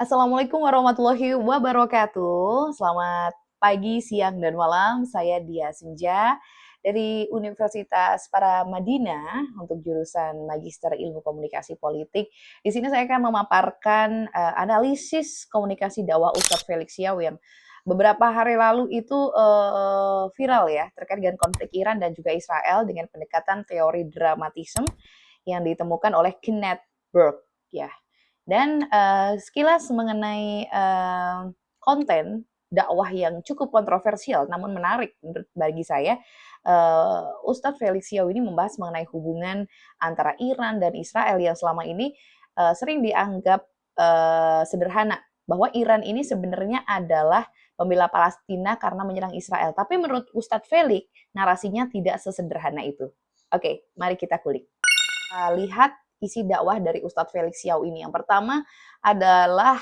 Assalamualaikum warahmatullahi wabarakatuh. Selamat pagi, siang, dan malam. Saya Dia Senja dari Universitas Paramadina untuk jurusan Magister Ilmu Komunikasi Politik. Di sini saya akan memaparkan analisis komunikasi dakwah Ustadz Felix Xiao yang beberapa hari lalu itu viral ya terkait dengan konflik Iran dan juga Israel dengan pendekatan teori dramatisme yang ditemukan oleh Kenneth Burke ya. Dan sekilas mengenai konten dakwah yang cukup kontroversial namun menarik menurut bagi saya, Ustadz Felix Xiao ini membahas mengenai hubungan antara Iran dan Israel yang selama ini sering dianggap sederhana, bahwa Iran ini sebenarnya adalah pembela Palestina karena menyerang Israel. Tapi menurut Ustadz Felix, narasinya tidak sesederhana itu. Oke, mari kita kulik. Lihat isi dakwah dari Ustadz Felix Xiao ini. Yang pertama adalah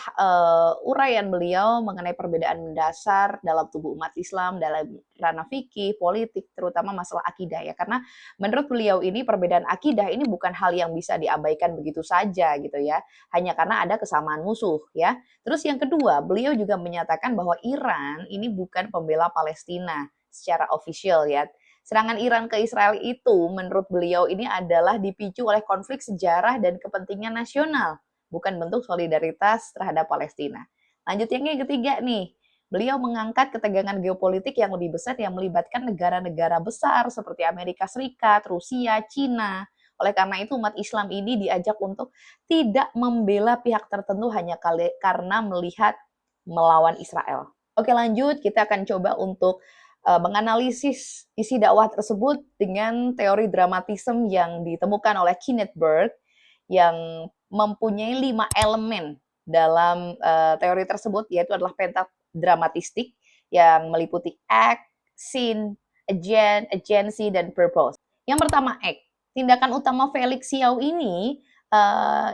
uraian beliau mengenai perbedaan mendasar dalam tubuh umat Islam, dalam ranah fikih, politik, terutama masalah akidah ya. Karena menurut beliau ini perbedaan akidah ini bukan hal yang bisa diabaikan begitu saja gitu ya. Hanya karena ada kesamaan musuh ya. Terus yang kedua, beliau juga menyatakan bahwa Iran ini bukan pembela Palestina secara official ya. Serangan Iran ke Israel itu menurut beliau ini adalah dipicu oleh konflik sejarah dan kepentingan nasional, bukan bentuk solidaritas terhadap Palestina. Lanjut yang ketiga nih, beliau mengangkat ketegangan geopolitik yang lebih besar yang melibatkan negara-negara besar seperti Amerika Serikat, Rusia, Cina. Oleh karena itu umat Islam ini diajak untuk tidak membela pihak tertentu hanya karena melihat melawan Israel. Oke lanjut, kita akan coba untuk menganalisis isi dakwah tersebut dengan teori dramatisme yang ditemukan oleh Kenneth Burke yang mempunyai 5 elemen dalam teori tersebut, yaitu adalah pentadramatistik yang meliputi act, scene, agent, agency, dan purpose. Yang pertama act. Tindakan utama Felix Xiao ini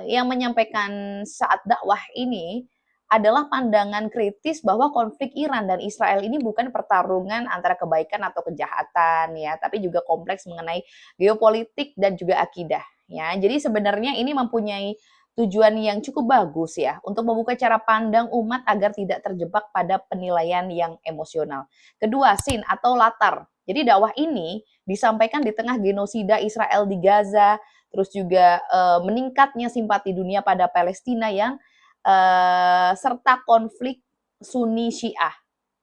yang menyampaikan saat dakwah ini adalah pandangan kritis bahwa konflik Iran dan Israel ini bukan pertarungan antara kebaikan atau kejahatan ya, tapi juga kompleks mengenai geopolitik dan juga akidah ya. Jadi sebenarnya ini mempunyai tujuan yang cukup bagus ya untuk membuka cara pandang umat agar tidak terjebak pada penilaian yang emosional. Kedua, sin atau latar. Jadi dakwah ini disampaikan di tengah genosida Israel di Gaza, terus juga meningkatnya simpati dunia pada Palestina yang serta konflik Sunni Syiah.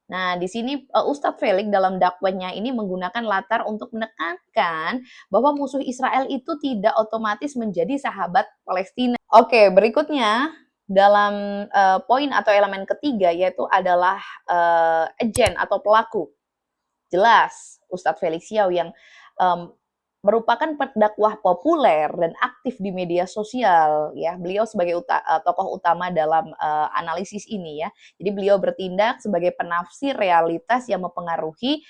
Nah, di sini Ustadz Felix dalam dakwahnya ini menggunakan latar untuk menekankan bahwa musuh Israel itu tidak otomatis menjadi sahabat Palestina. Oke, berikutnya dalam poin atau elemen ketiga yaitu adalah agent atau pelaku. Jelas Ustadz Felix Xiao yang merupakan pendakwah populer dan aktif di media sosial ya. Beliau sebagai tokoh utama dalam analisis ini ya. Jadi beliau bertindak sebagai penafsir realitas yang mempengaruhi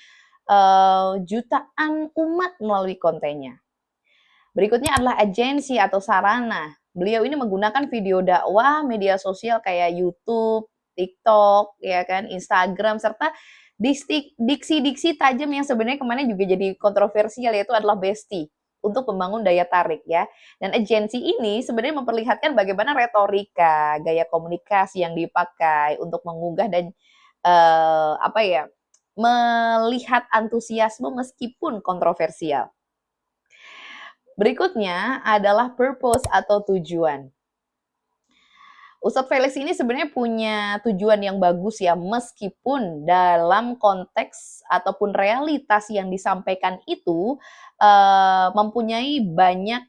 jutaan umat melalui kontennya. Berikutnya adalah agensi atau sarana. Beliau ini menggunakan video dakwah, media sosial kayak YouTube, TikTok, ya kan, Instagram, serta diksi-diksi tajam yang sebenarnya kemarin juga jadi kontroversial, yaitu adalah bestie untuk membangun daya tarik ya. Dan agensi ini sebenarnya memperlihatkan bagaimana retorika, gaya komunikasi yang dipakai untuk menggugah dan apa ya, melihat antusiasme meskipun kontroversial. Berikutnya adalah purpose atau tujuan. Ustadz Felix ini sebenarnya punya tujuan yang bagus ya, meskipun dalam konteks ataupun realitas yang disampaikan itu mempunyai banyak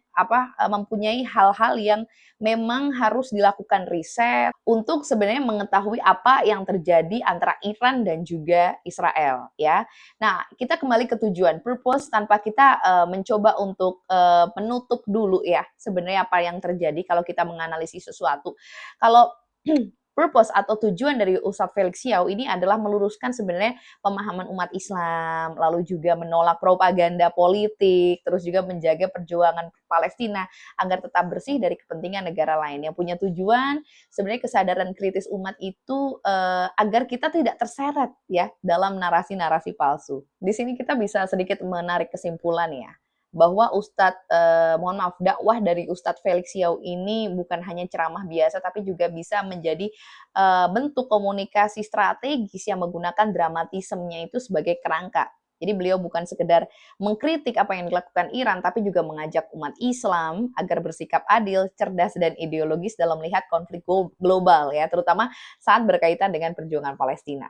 mempunyai hal-hal yang memang harus dilakukan riset untuk sebenarnya mengetahui apa yang terjadi antara Iran dan juga Israel ya. Nah, kita kembali ke tujuan, purpose tanpa kita mencoba untuk menutup dulu ya sebenarnya apa yang terjadi kalau kita menganalisis sesuatu. Kalau purpose atau tujuan dari Ustadz Felix Xiao ini adalah meluruskan sebenarnya pemahaman umat Islam, lalu juga menolak propaganda politik, terus juga menjaga perjuangan Palestina agar tetap bersih dari kepentingan negara lain. Yang punya tujuan sebenarnya kesadaran kritis umat itu agar kita tidak terseret ya dalam narasi-narasi palsu. Di sini kita bisa sedikit menarik kesimpulan ya bahwa mohon maaf, dakwah dari Ustadz Felix Yau ini bukan hanya ceramah biasa, tapi juga bisa menjadi bentuk komunikasi strategis yang menggunakan dramatismenya itu sebagai kerangka. Jadi beliau bukan sekedar mengkritik apa yang dilakukan Iran, tapi juga mengajak umat Islam agar bersikap adil, cerdas, dan ideologis dalam melihat konflik global ya, terutama saat berkaitan dengan perjuangan Palestina.